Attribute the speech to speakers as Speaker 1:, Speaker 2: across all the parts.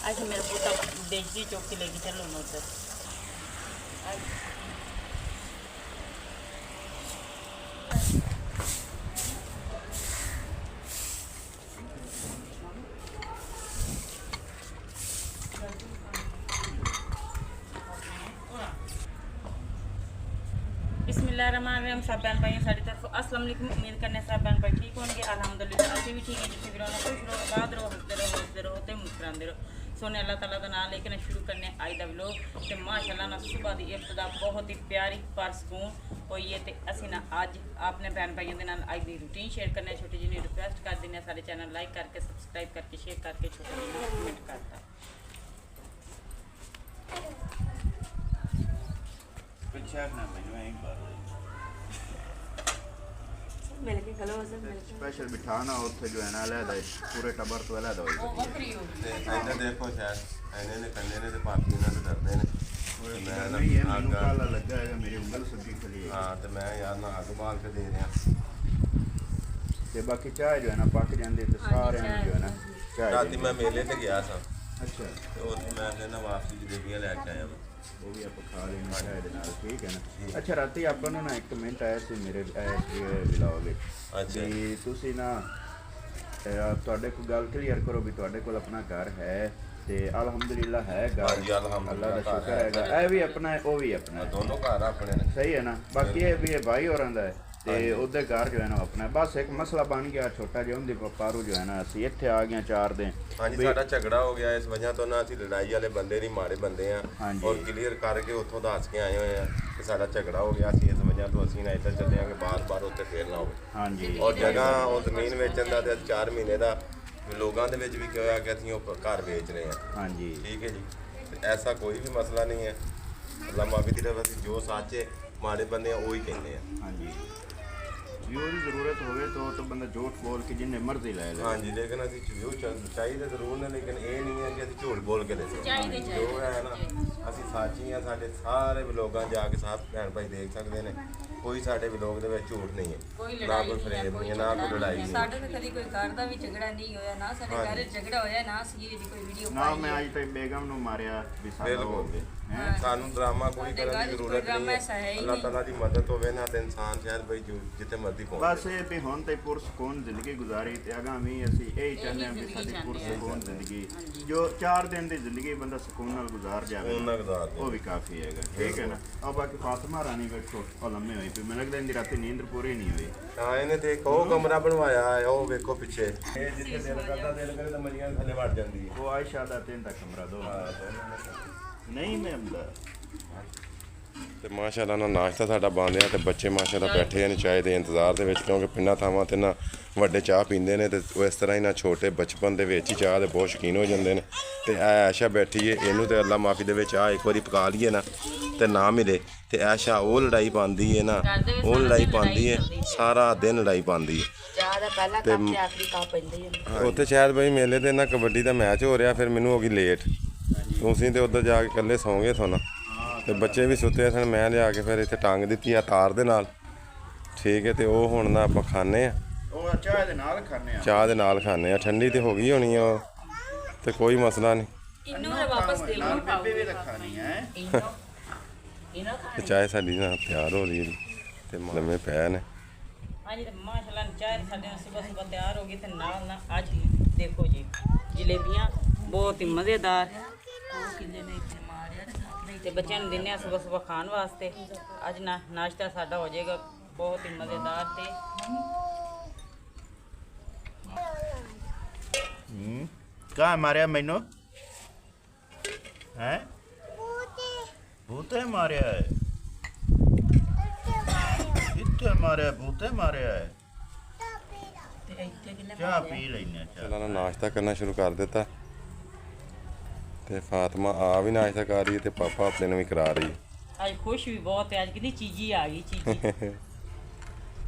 Speaker 1: अच्छा मेरा पोता बेचती चौकी लेके चलो मैं उधर। बिस्मिल्लाहिर्रहमानिर्रहीम। सब बहन भाई सारी तरफ अस्सलाम वालेकुम। उम्मीद करने सब बहन भाई ठीक होंगे। अल्हम्दुलिल्लाह अभी भी ठीक है। जिसे भी रहो खुश रहो, आबाद रहो, हंसते रहो ते मुस्कुराते रहो। सोने अल्लाह ताला का नाम लेकर शुरू करने आई दा व्लॉग ते माशाअल्लाह ना सुबह की इब्तिदा बहुत ही प्यारी परसकून हुई है। तो असी ना अज अपने बहन भाइयों के नाल अज की रूटीन शेयर करने छोटी जी रिक्वेस्ट कर दें सारे चैनल लाइक करके सबसक्राइब करके शेयर करके छोटी जी कमेंट करता।
Speaker 2: स्पेशल बिठाना उत्थे जो है ना अलहदा पूरे टब्बर तो अलहदा होई
Speaker 3: ਇਹਨੇ ਦੇਖੋ ਸ਼ਾਇਦ ਇਹਨੇ ਨੇ ਕੰਨੇ ਨੇ ਤੇ ਪਾਪੀ ਨਾਲ ਡਰਦੇ ਨੇ
Speaker 2: नहीं है मेनू काला लगा है मेरी उंगल सब्जी खली है
Speaker 3: ਹਾਂ ਤੇ ਮੈਂ ਯਾਰ ਨਾ ਅੱਗ ਬਾਲ ਕੇ ਦੇ ਰਿਹਾ
Speaker 2: ते बाकी चाय जो है ना पक जाती तो सारे जो है ना चाय
Speaker 3: ਰਾਤੀ ਮੈਂ ਮੇਲੇ ਤੇ ਗਿਆ ਸਾਂ
Speaker 2: अच्छा
Speaker 3: ਤੇ ਉੱਥੇ ਮੈਂ ਫਿਰ ਨਾ ਵਾਪਸੀ ਜਲੇਬੀਆਂ ਲੈ ਕੇ ਆਇਆ
Speaker 2: वो भी आप खा लेंगे चाय दे नाल ठीक है ना अच्छा राती ਆਪਾਂ ਨੂੰ ਨਾ ਇੱਕ ਕਮੈਂਟ ਆਇਆ ਸੀ ਮੇਰੇ ਵਲੌਗ ਵਿੱਚ
Speaker 3: ਅੱਛਾ
Speaker 2: ਵੀ ਤੁਸੀਂ ਨਾ ਤੁਹਾਡੇ ਕੋਲ ਗੱਲ ਕਲੀਅਰ ਕਰੋ ਵੀ ਤੁਹਾਡੇ ਕੋਲ ਆਪਣਾ ਘਰ ਹੈ ਤੇ ਅਲਹਮਦੁਲਿਲਾ ਹੈ ਘਰ
Speaker 3: ਹਾਂਜੀ
Speaker 2: ਅੱਲਾ ਦਾ
Speaker 3: ਅਲਹਮਦੁਲਿਲਾ
Speaker 2: ਸ਼ੁਕਰ ਹੈਗਾ ਇਹ ਵੀ ਆਪਣਾ ਹੈ ਉਹ ਵੀ ਆਪਣਾ ਹੈ
Speaker 3: ਦੋਨੋਂ ਘਰ ਆਪਣੇ ਨੇ
Speaker 2: ਸਹੀ ਹੈ ਨਾ ਬਾਕੀ ਇਹ ਵੀ ਇਹ ਭਾਈ ਹੋਰਾਂ ਦਾ ਹੈ ਤੇ ਉਹਦੇ ਘਰ ਜੋ ਹੈ ਨਾ ਆਪਣਾ ਬਸ ਇੱਕ ਮਸਲਾ ਬਣ ਗਿਆ ਛੋਟਾ ਜਿਹਾ ਉਹਦੇ ਪਾਰੂ ਜੋ ਹੈ ਨਾ ਅਸੀਂ ਇੱਥੇ ਆ ਗਏ 4 ਦਿਨ
Speaker 3: ਹਾਂਜੀ ਸਾਡਾ ਝਗੜਾ ਹੋ ਗਿਆ ਇਸ ਵਜ੍ਹਾ ਤੋਂ ਨਾ ਅਸੀਂ ਲੜਾਈ ਵਾਲੇ ਬੰਦੇ ਨਹੀਂ ਮਾੜੇ ਬੰਦੇ ਆ
Speaker 2: ਹਾਂਜੀ।
Speaker 3: ਔਰ ਕਲੀਅਰ ਕਰਕੇ ਉੱਥੋਂ ਦੱਸ ਕੇ ਆਏ ਹੋਏ ਆ ਕਿ ਸਾਡਾ ਝਗੜਾ ਹੋ ਗਿਆ ਸੀ ਇਸ ਵਜ੍ਹਾ ਤੋਂ ਅਸੀਂ ਨਾ ਇੱਧਰ ਚੱਲੇ ਆ ਕਿ ਬਾਰ-ਬਾਰ ਉੱਥੇ ਫੇਰ ਨਾ ਹੋਵੇ
Speaker 2: ਹਾਂਜੀ
Speaker 3: ਔਰ ਜਗ੍ਹਾ ਉਹ ਜ਼ਮੀਨ ਵੇਚਣ ਦਾ ਤੇ 4 ਮਹੀਨੇ ਦਾ ਲੋਕਾਂ ਦੇ ਵਿੱਚ ਵੀ ਕੀ ਹੋਇਆ ਕਿ ਅਸੀਂ ਉਹ ਘਰ ਵੇਚ ਰਹੇ ਹਾਂ
Speaker 2: ਹਾਂਜੀ
Speaker 3: ਠੀਕ ਹੈ ਜੀ ਤੇ ਐਸਾ ਕੋਈ ਵੀ ਮਸਲਾ ਨਹੀਂ ਹੈ ਅੱਲਾ ਮਾਫੀ ਦੀ ਤਰਫ ਅਸੀਂ ਜੋ ਸੱਚੇ ਮਾੜੇ ਬੰਦੇ ਆ ਉਹ ਹੀ ਕਹਿੰਦੇ ਆ
Speaker 2: ਹਾਂਜੀ ਵੀ ਉਹਦੀ ਜ਼ਰੂਰਤ ਹੋਵੇ ਤਾਂ ਬੰਦਾ ਝੂਠ ਬੋਲ ਕੇ ਜਿੰਨੇ ਮਰਜ਼ੀ ਲੈ ਲੈ
Speaker 3: ਹਾਂਜੀ ਲੇਕਿਨ ਅਸੀਂ ਜੋ ਚਾਹੀਦਾ ਜ਼ਰੂਰ ਨੇ ਲੇਕਿਨ ਇਹ ਨਹੀਂ ਹੈ ਕਿ ਅਸੀਂ ਝੂਠ ਬੋਲ ਕੇ ਦੱਸੋ ਜੋ ਹੈ ਨਾ ਅਸੀਂ ਸਾਚੀ ਆ ਸਾਡੇ ਸਾਰੇ ਵਲੋਗਾਂ ਜਾ ਕੇ ਸਭ ਭੈਣ ਭਾਈ ਦੇਖ ਸਕਦੇ ਨੇ ਕੋਈ ਸਾਡੇ ਵਲੋਗ ਦੇ ਵਿੱਚ ਝੂਠ ਨਹੀਂ ਹੈ ਨਾ ਕੋਈ ਫਰੇਬ ਨਹੀਂ ਹੈ ਨਾ ਕੋਈ ਲੜਾਈ ਨਹੀਂ
Speaker 4: ਸਾਡੇ ਤੇ ਕਦੀ ਕੋਈ ਘਰ ਦਾ ਵੀ ਝਗੜਾ ਨਹੀਂ ਹੋਇਆ ਨਾ ਸਾਡੇ ਘਰ ਝਗੜਾ ਹੋਇਆ ਨਾ ਸੀ ਇਹਦੀ ਕੋਈ ਵੀਡੀਓ
Speaker 2: ਨਾ ਮੈਂ ਅੱਜ ਤੱਕ ਬੇਗਮ ਨੂੰ ਮਾਰਿਆ ਵੀ ਸਾਡਾ ਹੋ
Speaker 3: ਬਿਲਕੁਲ
Speaker 2: ਹੈ
Speaker 3: ਸਾਨੂੰ ਡਰਾਮਾ ਕੋਈ ਕਰਨ ਦੀ ਜ਼ਰੂਰਤ ਨਹੀਂ ਹੈ ਅੱਲਾਹ ਤਾਲਾ ਦੀ ਮਦਦ ਹੋਵੇ ਨਾ ਤੇ ਇਨਸਾਨ ਸ਼ਾਇਦ ਬਈ ਜਿੱਥੇ ਮਰਜ਼ੀ ਪਹੁੰਚ
Speaker 2: ਬਸ ਇਹ ਵੀ ਹੁਣ ਤੇ ਪੁਰਸਕੂਨ ਜ਼ਿੰਦਗੀ ਗੁਜ਼ਾਰੀ ਤੇ ਅਗਾਮੀ ਅਸੀਂ ਇਹ ਚਾਹੁੰਦੇ ਹਾਂ ਕਿ ਸਾਡੀ ਪੁਰਸਕੂਨ ਜ਼ਿੰਦਗੀ ਜੋ 4 ਦਿਨ ਦੀ ਜ਼ਿੰਦਗੀ ਬੰਦਾ ਸਕੂਨ ਨਾਲ ਗੁਜ਼ਾਰ ਜਾਵੇ
Speaker 3: ਉਹਨਾਂ ਗਜ਼ਾਰ
Speaker 2: ਉਹ ਵੀ ਕਾਫੀ ਹੈਗਾ ਠੀਕ ਹੈ ਨਾ ਆ ਬਾਕੀ ਫਾਤਮਾ ਰਾਣੀ ਵੇਖੋ ਉਹ ਲੰਮੇ ਹੋਈ ਪਈ ਮੈਨੂੰ ਲੱਗਦਾ ਇਹਦੀ ਰਾਤੀ ਨੀਂਦ ਪੂਰੀ ਨਹੀਂ ਹੋਈ
Speaker 3: ਹਾਂ ਇਹਨੇ ਤੇ ਇੱਕ ਉਹ ਕਮਰਾ ਬਣਵਾਇਆ ਹੈ ਉਹ ਵੇਖੋ ਪਿੱਛੇ ਇਹ ਜਿੱਥੇ ਦਿਲ ਕਰਦਾ ਦਿਲ ਕਰੇ ਤਾਂ ਮਰੀਆਂ ਥੱਲੇ ਵੜ ਜਾਂਦੀ ਹੈ
Speaker 2: ਉਹ ਆਇਸ਼ਾ ਦਾ 3 ਦਾ ਕਮਰਾ ਦੋ ਨਹੀਂ ਮੈਂ ਅੰਦਰ
Speaker 3: ਤੇ ਮਾਸ਼ਾਅੱਲਾ ਨਾਲ ਨਾਸ਼ਤਾ ਸਾਡਾ ਬਣ ਰਿਹਾ ਤੇ ਬੱਚੇ ਮਾਸ਼ਾਅੱਲਾ ਬੈਠੇ ਨੇ ਚਾਹ ਦੇ ਇੰਤਜ਼ਾਰ ਦੇ ਵਿੱਚ ਕਿਉਂਕਿ ਪਿੰਡਾਂ ਥਾਵਾਂ ਤੇ ਨਾ ਵੱਡੇ ਚਾਹ ਪੀਂਦੇ ਨੇ ਤੇ ਉਹ ਇਸ ਤਰ੍ਹਾਂ ਹੀ ਨਾ ਛੋਟੇ ਬਚਪਨ ਦੇ ਵਿੱਚ ਹੀ ਚਾਹ ਦੇ ਬਹੁਤ ਸ਼ੌਕੀਨ ਹੋ ਜਾਂਦੇ ਨੇ ਤੇ ਆਇਸ਼ਾ ਬੈਠੀ ਏ ਇਹਨੂੰ ਤੇ ਅੱਲਾ ਮਾਫੀ ਦੇਵੇ ਚਾਹ ਇੱਕ ਵਾਰੀ ਪਕਾ ਲਈਏ ਨਾ ਤੇ ਨਾ ਮਿਲੇ ਤੇ ਆਇਸ਼ਾ ਉਹ ਲੜਾਈ ਪਾਉਂਦੀ ਏ ਨਾ ਉਹ ਲੜਾਈ ਪਾਉਂਦੀ ਏ ਸਾਰਾ ਦਿਨ ਲੜਾਈ ਪਾਉਂਦੀ ਏ
Speaker 1: ਚਾਹ ਦਾ ਪਹਿਲਾ ਕੱਪ ਤੇ ਆਖਰੀ ਕੱਪ ਪੈਂਦਾ ਹੀ
Speaker 3: ਉੱਥੇ ਸ਼ਾਇਦ ਬਈ ਮੇਲੇ ਤੇ ਨਾ ਕਬੱਡੀ ਦਾ ਮੈਚ ਹੋ ਰਿਹਾ ਫਿਰ ਮੈਨੂੰ ਹੋ ਗਈ ਲੇਟ ਤੁਸੀਂ ਤੇ ਉੱਧਰ ਜਾ ਕੇ ਇਕੱਲੇ ਸੌਂ ਗਏ ਸੋਨਾ ਤੇ ਬੱਚੇ ਵੀ ਸੁੱਤੇ ਸਨ ਮੈਂ ਲਿਆ ਕੇ ਫਿਰ ਇੱਥੇ ਟੰਗ ਦਿੱਤੀ ਆ ਤਾਰ ਦੇ ਨਾਲ ਠੀਕ ਹੈ ਤੇ ਉਹ ਹੁਣ ਨਾ ਆਪਾਂ ਖਾਣੇ ਆ
Speaker 2: ਉਹ ਚਾਹ ਦੇ ਨਾਲ ਖਾਣੇ ਆ
Speaker 3: ਚਾਹ ਦੇ ਨਾਲ ਖਾਣੇ ਆ ਠੰਡੀ ਤੇ ਹੋ ਗਈ ਹੋਣੀ ਆ ਤੇ ਕੋਈ ਮਸਲਾ ਨਹੀਂ
Speaker 1: ਇਹਨੂੰ ਤੇ ਵਾਪਸ ਦੇ
Speaker 2: ਨਾਲ ਬੇਬੇ ਵੀ ਤਾਂ ਖਾਣੀ ਹੈ
Speaker 1: ਇਹਨਾਂ
Speaker 3: ਤੇ ਚਾਹ ਸਾਡੀ ਨਾ ਤਿਆਰ ਹੋ ਰਹੀ ਹੈ ਤੇ ਲੰਮੇ ਪੈ ਨੇ
Speaker 1: ਹਾਂਜੀ ਤੇ ਮਾਸ਼ਾਅੱਲਾ ਚਾਹ ਸਾਡੇ ਨਾਲ ਸਵੇਰ ਸਵੇਰ ਤਿਆਰ ਹੋ ਗਈ ਤੇ ਨਾਲ ਨਾ ਅੱਜ ਦੇਖੋ ਜੀ ਜਲੇਬੀਆਂ ਬਹੁਤ ਹੀ ਮਜ਼ੇਦਾਰ ਉਹ ਕਿੰਨੇ ਨੇ ਇੱਥੇ ਮਾਰਿਆ ਤੇ ਬੱਚਿਆਂ ਨੂੰ ਦਿੰਨੇ ਆ ਸਵੇਰ ਸਵੇਰ ਖਾਣ ਵਾਸਤੇ ਅੱਜ ਨਾ ਨਾਸ਼ਤਾ ਸਾਡਾ ਹੋ ਜਾਏਗਾ ਬਹੁਤ ਹੀ ਮਜ਼ੇਦਾਰ ਤੇ
Speaker 2: ਕਾ ਮਾਰਿਆ ਮੈਨੂੰ ਹੈ ਭੂਤੇ ਮਾਰਿਆ ਹੈ ਇੱਥੇ ਮਾਰਿਆ ਭੂਤੇ ਮਾਰਿਆ ਹੈ
Speaker 1: ਤੇ ਇੱਥੇ ਕਿੰਨੇ
Speaker 2: ਚਾਹ ਪੀ ਲੈਣੇ
Speaker 3: ਚਲਾਂ ਨਾ ਨਾਸ਼ਤਾ ਕਰਨਾ ਸ਼ੁਰੂ ਕਰ ਦਿੱਤਾ ਤੇ ਫਾਤਮਾ ਆ ਵੀ ਨਾਸ਼ਤਾ ਕਰ ਰਹੀ ਹੈ ਤੇ ਪਾਪਾ ਆਪਣੇ ਨੂੰ ਵੀ ਕਰਾ ਰਹੀ ਹੈ
Speaker 1: ਅੱਜ ਖੁਸ਼ ਵੀ ਬਹੁਤ ਹੈ ਅੱਜ ਕਿੰਨੀ ਚੀਜ਼ੀ ਆ ਗਈ ਚੀਜ਼ੀ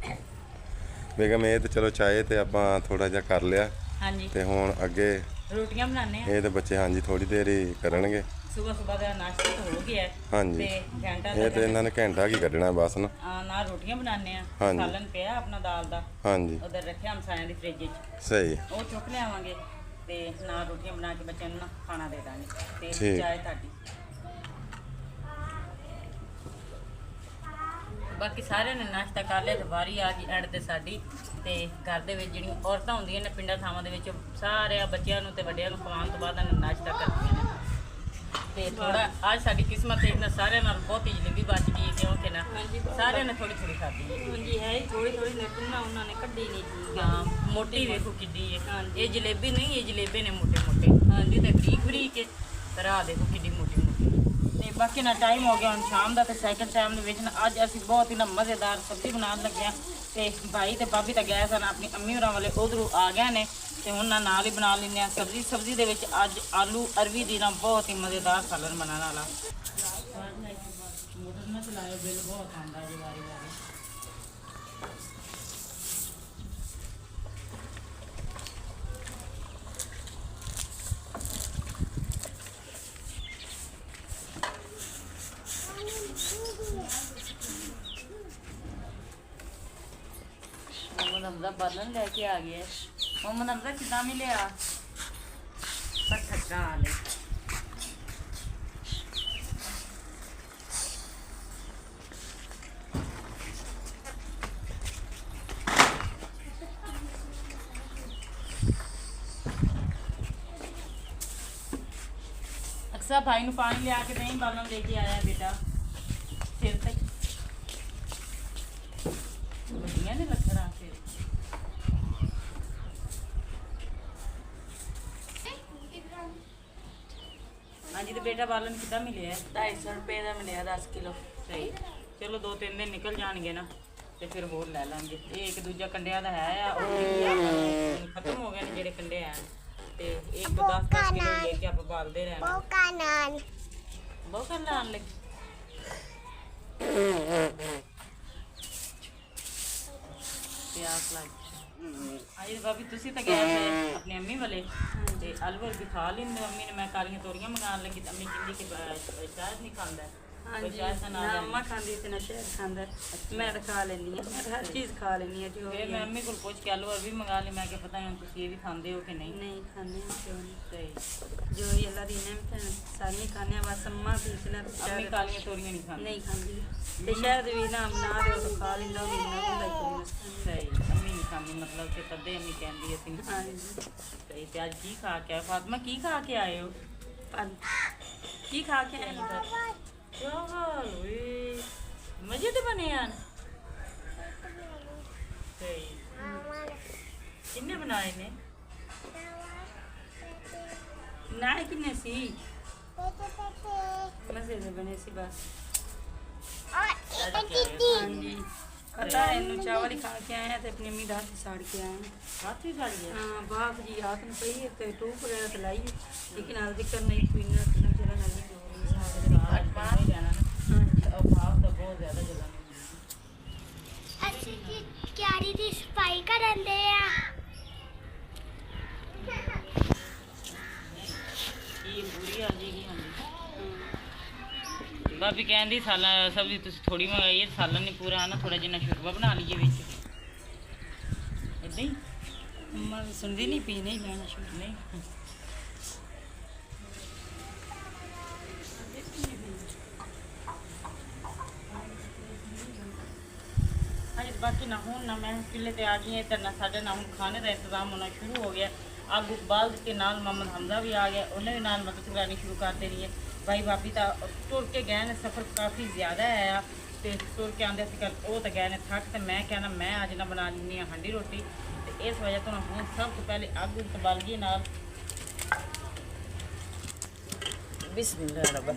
Speaker 3: ਬੇਗਮ ਇਹ ਤੇ ਚਲੋ ਚਾਹੇ ਤੇ ਆਪਾਂ ਥੋੜਾ ਜਿਹਾ ਕਰ ਲਿਆ
Speaker 1: ਹਾਂਜੀ
Speaker 3: ਤੇ ਹੁਣ ਅੱਗੇ
Speaker 1: ਰੋਟੀਆਂ ਬਣਾਉਂਦੇ ਆ
Speaker 3: ਇਹ ਤੇ ਬੱਚੇ ਹਾਂਜੀ ਥੋੜੀ ਦੇਰ ਹੀ ਕਰਨਗੇ
Speaker 1: ਸਵੇਰ ਸਵੇਰ ਦਾ ਨਾਸ਼ਤਾ ਤਾਂ ਹੋ ਗਿਆ ਹੈ
Speaker 3: ਹਾਂਜੀ
Speaker 1: ਤੇ ਘੰਟਾ
Speaker 3: ਇਹ ਤੇ ਇਹਨਾਂ ਨੇ ਘੰਟਾ ਕੀ ਕੱਢਣਾ ਬਸ ਨਾ
Speaker 1: ਨਾਲ ਰੋਟੀਆਂ ਬਣਾਉਂਦੇ ਆ
Speaker 3: ਹਾਂਜੀ।
Speaker 1: ਸਾਲਨ ਪਿਆ ਆਪਣਾ ਦਾਲ ਦਾ
Speaker 3: ਹਾਂਜੀ
Speaker 1: ਉਧਰ ਰੱਖਿਆ ਹਮਸਾਇਆਂ ਦੀ ਫ੍ਰਿਜ 'ਚ
Speaker 3: ਸਹੀ
Speaker 1: ਉਹ ਚੁੱਕ ਲਿਆਵਾਂਗੇ ਤੇ ਨਾਲ ਰੋਟੀਆਂ ਬਣਾ ਕੇ ਬੱਚਿਆਂ ਨੂੰ ਨਾ ਖਾਣਾ ਦੇ ਦਾਂਗੇ ਤੇ
Speaker 3: ਠੀਕ।
Speaker 1: ਚਾਹ ਤੁਹਾਡੀ। ਬਾਕੀ ਸਾਰਿਆਂ ਨੇ ਨਾਸ਼ਤਾ ਕਰ ਲਿਆ ਤੇ ਵਾਰੀ ਆ ਗਈ ਐਂਡ ਤੇ ਸਾਡੀ। ਤੇ ਘਰ ਦੇ ਵਿੱਚ ਜਿਹੜੀਆਂ ਔਰਤਾਂ ਹੁੰਦੀਆਂ ਨੇ ਪਿੰਡਾਂ ਥਾਵਾਂ ਦੇ ਵਿੱਚ ਸਾਰਿਆਂ ਬੱਚਿਆਂ ਨੂੰ ਤੇ ਵੱਡਿਆਂ ਨੂੰ ਖਵਾਉਣ ਤੋਂ ਬਾਅਦ ਇਹਨਾਂ ਨਾਸ਼ਤਾ ਕਰਦੀਆਂ ਨੇ। ਤੇ ਥੋੜਾ ਅੱਜ ਸਾਡੀ ਕਿਸਮਤ ਇਹਨਾਂ ਸਾਰਿਆਂ ਨਾਲ ਬਹੁਤੀ ਜਲੇਬੀ ਬਚ ਗਈ ਕਿਉਂਕਿ ਨਾ ਸਾਰਿਆਂ ਨੇ ਥੋੜੀ ਥੋੜੀ ਖਾਧੀ ਹੈ।
Speaker 4: ਹਾਂਜੀ ਹੈ ਥੋੜੀ ਥੋੜੀ ਲੇਕਿਨ ਨਾ ਉਹਨਾਂ ਨੇ ਕੱਢੀ ਨਹੀਂ ਜੀ।
Speaker 1: ਹਾਂ ਮੋਟੀ ਵੇਖੋ ਕਿੱਡੀ ਹੈ। ਇਹ ਜਲੇਬੀ ਨਹੀਂ, ਇਹ ਜਲੇਬੇ ਨੇ ਮੋਟੇ ਮੋਟੇ। ਹਾਂਜੀ ਤੇ ਬਰੀਕ ਬਰੀਕ ਹੈ ਤੇ ਰਾਹ ਦੇਖੋ ਕਿੱਡੀ ਮੋਟੀ ਮੋਟੀ। ਤੇ ਬਾਕੀ ਨਾ ਟਾਈਮ ਹੋ ਗਿਆ ਹੁਣ ਸ਼ਾਮ ਦਾ ਤੇ ਸੈਕਿੰਡ ਟਾਈਮ ਦੇ ਵਿੱਚ ਨਾ ਅੱਜ ਅਸੀਂ ਬਹੁਤ ਹੀ ਨਾ ਮਜ਼ੇਦਾਰ ਸਬਜ਼ੀ ਬਣਾਉਣ ਲੱਗੇ ਹਾਂ। ਤੇ ਭਾਈ ਤੇ ਭਾਬੀ ਤਾਂ ਗਏ ਸਨ ਆਪਣੀ ਅੰਮੀ ਹੋਰਾਂ ਵਾਲੇ ਉਧਰੋਂ ਆ ਗਏ ਨੇ ਤੇ ਹੁਣ ਨਾਲ ਹੀ ਬਣਾ ਲੈਂਦੇ ਹਾਂ ਸਬਜ਼ੀ। ਸਬਜ਼ੀ ਦੇ ਵਿੱਚ ਅੱਜ ਆਲੂ ਅਰਵੀ ਦੀ ਨਾ ਬਹੁਤ ਹੀ ਮਜ਼ੇਦਾਰ ਸਾਲਨ ਬਣਾਉਣ ਵਾਲਾ। ਮੋਟਰ ਨਾ ਚਲਾਇਓ, ਬਿੱਲ ਬਹੁਤ ਆਉਂਦਾ ਜੀ ਵਾਰੀ ਵਾਰੀ। मोहम्मद हमजा बालन लेके आ गया। मोहम्मद हमजा कितना मिले पर ठक्का हाल है। अक्सर भाई नु पानी ले आके नहीं बालन लेके आया बेटा सिर तक बढ़िया ने लखड़ा फिर। हाँ जी तो बेटा बालन कितना मिले है?
Speaker 4: 250 रुपए का मिले 10 किलो।
Speaker 1: सही चलो 2-3 दिन निकल जाएंगे ना तो फिर होर ले लेंगे। ये एक दूजा कंडिया का है खत्म हो गए ने जेडे कंडे हैं ते एक तो 10-10 किलो लेके आप बालते रहना। बहुत लान लगी प्यास लग आई भाभी तुसी तो गए थे अपनी अम्मी वाले ते आलू भी खा लेंदे। अम्मी ने मैं कालियां तोरियां मंगान लगी अम्मी कहंदी कि शायद नहीं खांदा।
Speaker 4: हाँ जी ना अम्मा खांदी ते ना शहर खांदा। मैं तो खा लेनी है, मैं हर चीज़ खा लेनी है। जो
Speaker 1: फिर मैं अम्मी को पूछ के आलू अरबी मंगा ली। मैं क्या पता नहीं तुसी ये भी खांदे हो कि नहीं।
Speaker 4: नहीं खाने हैं, क्यों नहीं।
Speaker 1: सही
Speaker 4: जो ये अल्लाह दी नेमत है सारी खाने हैं। बस अम्मा पिछला
Speaker 1: अम्मी कालियां तोरियां नहीं खांदी।
Speaker 4: नहीं खांदी ते शायद भी ना बना दो तो खा लेंदा भी ना होंदा कोई मसला
Speaker 1: सही अम्मी नहीं खांदी मतलब कि तदे अम्मी कहंदी है
Speaker 4: नहीं। हाँ जी
Speaker 1: सही ते आज की खा के आए फातिमा की खा के आए हो?
Speaker 4: की खा के आए हो?
Speaker 1: चावल वे मजे तो बने यार। सही किन्ने बनाए ने?
Speaker 4: ना किन्ने सी मजे से बने सी बस। हाँ जी पता है इन्हों चावल ही खा के आए हैं तो अपनी अम्मी दाल साड़ के आए हैं।
Speaker 1: हाथ ही साड़ गया।
Speaker 4: हाँ बाप जी हाथ में पई है तो टूप वगैरह तो लाई लेकिन हाल दिक्कत नहीं कोई ना चला नहीं
Speaker 1: आज बाहर ही जाना ना और भाव तो बहुत ज्यादा जला
Speaker 5: ਅਸੀਂ ਜੀ ਕਿਆਰੀ ਦੀ ਸਫਾਈ ਕਰਨ ਦੇ ਆ।
Speaker 1: ये पूरी आ जाएगी। हाँ भाभी कहती साला सब्जी तुम थोड़ी मंगाई है सालन नहीं पूरा आना थोड़ा जिन्ना शोरबा बना लीजिए बिच इदा ही।
Speaker 4: अम्मा सुनती नहीं पी नहीं लेना शुरू
Speaker 1: नहीं हाँ बाकी ना हूँ ना मैं चूल्हे ते आ गई है तो ना साढ़े ना हूँ खाने का इंतजाम होना शुरू हो गया। आग उबाल के नाल मोहम्मद हमजा भी आ गया उन्हें भी नाल मदद करानी शुरू कर देनी है। भाई भाभी तो टुर के गए ने सफ़र काफ़ी ज़्यादा है तो टुर के आते वो तो गए ने थक तो मैं कहना मैं अज ना बना लेनी हांडी रोटी तो इस वजह तो हूँ सब तो पहले अग उग बाल गई नाल बिस्मिल्लाह रब्बा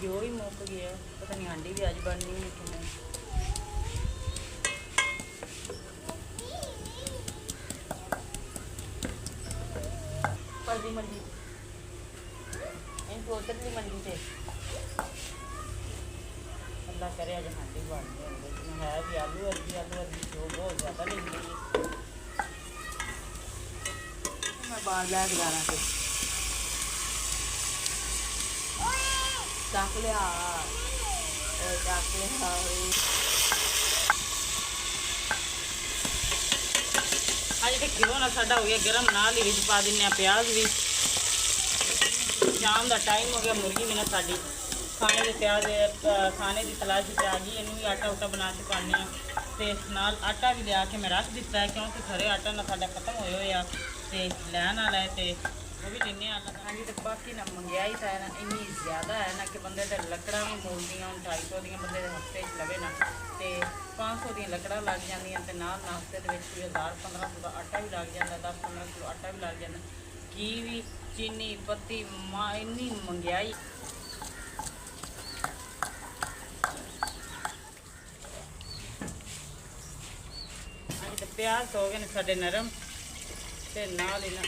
Speaker 1: घ्यो ही मुक गया पता नहीं हांडी भी अज बननी है कि नहीं। पलदी मंडी इनको उतर भी मंडी से अल्लाह करे अज हांडी बन गई है भी आलू अरबी घ्यो बहुत ज़्यादा ले गई मैं बाहर लै गुजारा से
Speaker 4: ਚੱਕ ਲਿਆ ਉਹ ਚੱਕ ਲਿਆ
Speaker 1: ਅੱਜ ਤੇ ਘਿਓ ਨਾ ਸਾਡਾ ਹੋ ਗਿਆ ਗਰਮ, ਨਾਲ ਹੀ ਵਿੱਚ ਪਾ ਦਿੰਨੇ ਆ ਪਿਆਜ਼ ਵੀ। ਸ਼ਾਮ ਦਾ ਟਾਈਮ ਹੋ ਗਿਆ, ਮੁਰਗੀ ਵੀ ਨਾ ਸਾਡੀ ਖਾਣੇ ਦੇ ਖਾਣੇ ਦੀ ਤਲਾਸ਼ ਵਿੱਚ ਆ ਗਈ। ਇਹਨੂੰ ਵੀ ਆਟਾ ਉਟਾ ਬਣਾ ਕੇ ਪਾਉਂਦੇ ਆ ਤੇ ਨਾਲ ਆਟਾ ਵੀ ਲਿਆ ਕੇ ਮੈਂ ਰੱਖ ਦਿੱਤਾ ਹੈ, ਕਿਉਂਕਿ ਘਰੇ ਆਟਾ ਨਾ ਸਾਡਾ ਖਤਮ ਹੋਏ ਹੋਏ ਆ ਤੇ ਲੈਣ ਵਾਲਾ ਹੈ ਤੇ ਉਹ ਵੀ ਦਿੰਨੇ ਆ। ਹਾਂਜੀ ਤੇ ਬਾਕੀ ਨਾ ਮੰਗਿਆਈ ਤਾਂ ਹੈ ਨਾ ਇੰਨੀ ਜ਼ਿਆਦਾ ਹੈ ਨਾ ਕਿ ਬੰਦੇ ਤੇ ਲੱਕੜਾਂ ਵੀ ਮੋਲਦੀਆਂ, ਹੁਣ 250 ਦੀਆਂ ਬੰਦੇ ਦੇ ਹਫ਼ਤੇ 'ਚ ਲਵੇ ਨਾ ਤੇ 500 ਦੀਆਂ ਲੱਕੜਾਂ ਲੱਗ ਜਾਂਦੀਆਂ ਤੇ ਨਾਲ ਨਾਸ਼ਤੇ ਦੇ ਵਿੱਚ ਵੀ 1000-1500 ਦਾ ਆਟਾ ਵੀ ਲੱਗ ਜਾਂਦਾ, 10-15 ਕਿਲੋ ਆਟਾ ਵੀ ਲੱਗ ਜਾਂਦਾ। ਘੀ ਵੀ, ਚੀਨੀ, ਪੱਤੀ, ਇੰਨੀ ਮੰਗਿਆਈ। ਹਾਂਜੀ ਤੇ ਪਿਆਜ਼ ਹੋ ਗਏ ਨੇ ਸਾਡੇ ਨਰਮ ਤੇ ਨਾਲ ਹੀ ਨਾ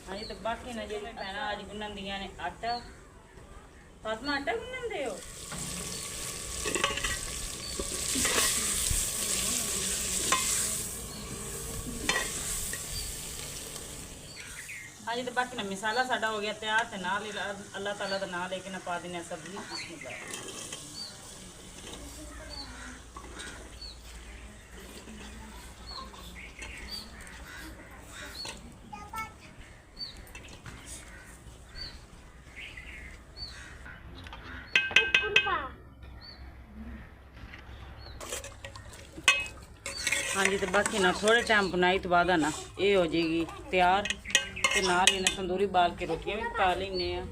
Speaker 1: ਹਾਂਜੀ ਤੇ ਬਾਕੀ ਨਾ ਜਿਵੇਂ ਭੈਣਾਂ ਅੱਜ ਗੁੰਨਣ ਦੀਆਂ ਨੇ ਆਟਾ। ਫਾਤਮਾ ਆਟਾ ਗੁੰਨਦੇ ਹੋ? ਹਾਂਜੀ ਤੇ ਬਾਕੀ ਨਾ ਮਸਾਲਾ ਸਾਡਾ ਹੋ ਗਿਆ ਤਿਆਰ ਤੇ ਨਾਲ ਹੀ ਅੱਲਾਹ ਤਾਲਾ ਦਾ ਨਾਮ ਲੈ ਕੇ ਨਾ ਪਾ ਦਿੰਦੇ ਸਬਜ਼ੀ। ਹਾਂਜੀ ਤੇ ਬਾਕੀ ਨਾ ਥੋੜੇ ਟਾਈਮ ਬਣਾਈ ਤੋਂ ਬਾਅਦ ਨਾ ਇਹ ਹੋ ਜਾਏਗੀ ਤਿਆਰ ਤੇ ਨਾਲ ਹੀ ਨਾ ਤੰਦੂਰੀ ਬਾਲ ਕੇ ਰੋਟੀਆਂ ਵੀ ਪਕਾ ਲੈਂਦੇ ਆ।